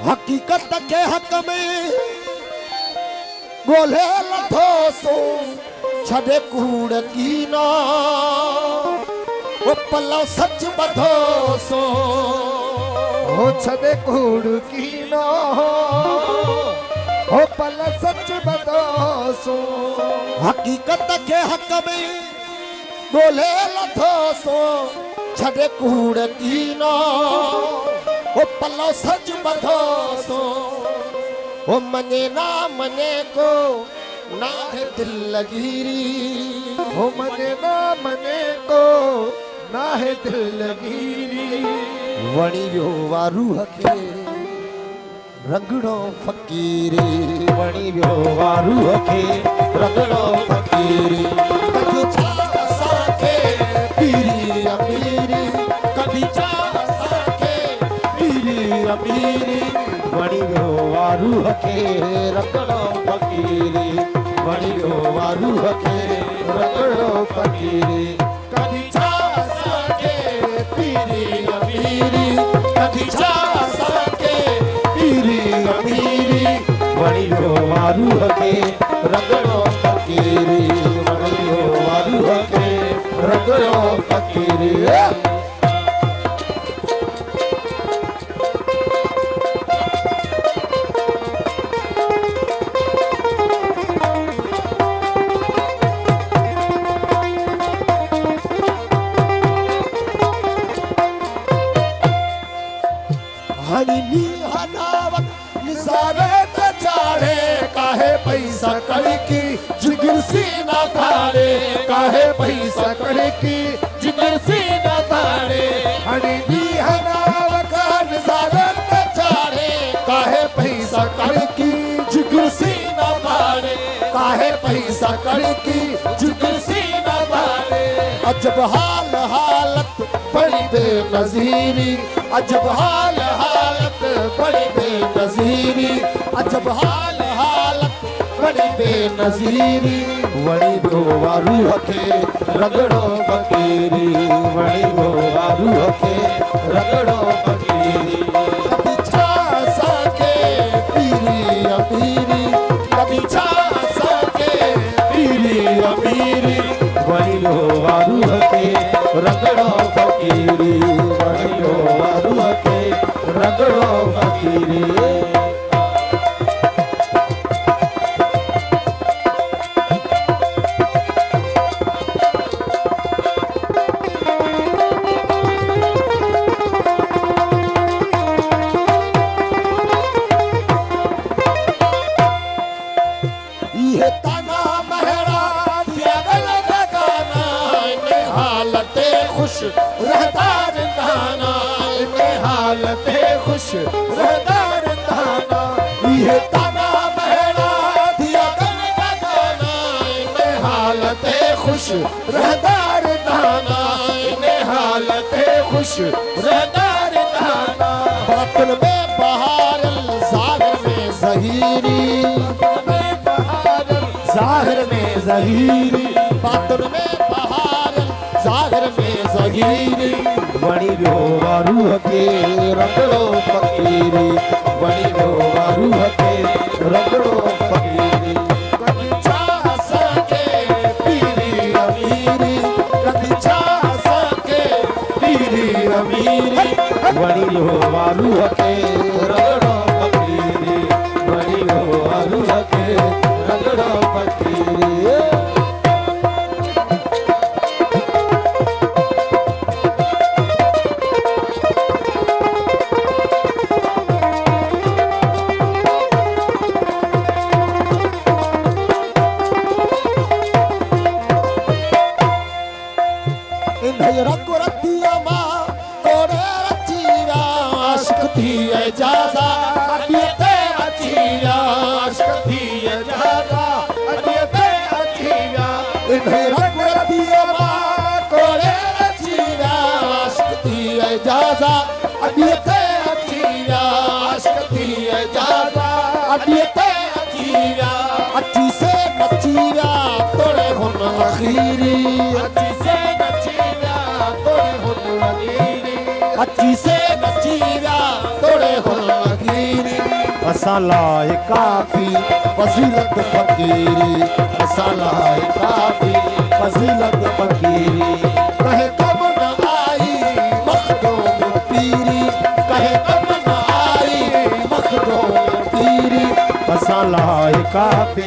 हकीकत के हक में बोले लथो सो छड़े कूड़ की ना वो पल्लो सच बधो सो हो छड़े कूड़ की ना हो पल्लो सच बधो सो हकीकत के हक में बोले लथो सो छड़े कूड़ की ना वो पल्लो सच बधो सो वो मने ना मने को ना है दिल लगीरी हो मने ना मने को ना है दिल लगीरी वणी जो वारू हके रंगड़ो फकीरी वणी जो वारू हके रंगड़ो फकीरी कभी चाह साके पीरी अमीरी कभी चाह साके पीरी अमीरी वणी जो वारू हके रंगड़ो फकीरी वणी जो वारू हके रंगड़ो फकीरी कभी चाह साके पीरी अमीरी कभी चाह साके पीरी अमीरी वणी जो वारू हके रंगड़ो फकीरी वणी जो वारू हके रंगड़ो फकीरी हनी हनावत निसारे चाड़े काहे पैसा कड़ी की जिगर सी ना थाड़े काहे पैसा कड़ी की जिगर सी ना थाड़े हनी हनावत निसारे चाड़े काहे पैसा कड़ी की जिगर सी ना थाड़े काहे पैसा कड़ी की जिगर सी ना थाड़े अजब हाल हालत बड़ी बेनज़ीरी अजब हाल हालत बड़ी बेनज़ीरी अजब हाल हालत बड़ी बेनज़ीरी वणी जो वारू हके रगड़ो फकीरी वणी जो वारू हके रगड़ो फकीरी कभी छा साके पीरी अमीरी कभी छा साके पीरी अमीरी वणी जो वारू हके रगड़ो फकीरी वणी जो वारू हके रगड़ो फकीरी ये ताना महरा दिया गलत गाना इन्हें हालते खुश रहता रंधाना इन्हें हालते खुश रहता रंधाना ये ताना महरा दिया गलत गाना इन्हें हालते खुश रहता रंधाना इन्हें हालते खुश रहता रंधाना बातन में बहार ज़ाहिर में ज़हीरी ज़ाहिर में ज़हीरी बातन में बहार ज़ाहिर में ज़हीरी वणी जो वारू हके रगड़ो फकीरी वणी जो वारू हके रगड़ो फकीरी कभी छा सके पीरी अमीरी कभी छा सके पीरी अमीरी वणी जो वारू हके रगड़ो फकीरी वणी जो वारू हके रगड़ो फकीरी इन्हें रंग रतिया माँ कोरे रचीरा आशिक थी एजाजा अदियते अचीरा आशिक थी एजाजा अदियते अचीरा इन्हें रंग रतिया माँ कोरे रचीरा आशिक थी एजाजा अदियते अचीरा आशिक थी एजाजा अदियते अचीरा अच्छी से नचीरा तोड़े हुन अखीरी अच्छी से नचीरा तोड़े हुन अखीरी अच्छी से नचीरा तोड़े हुन अखीरी मसालाए काफी फजीलत फकीरी मसालाए काफी फजीलत फकीरी कहे कब न आई मखदूम पीरी कहे कब न आई मखदूम पीरी मसालाए काफी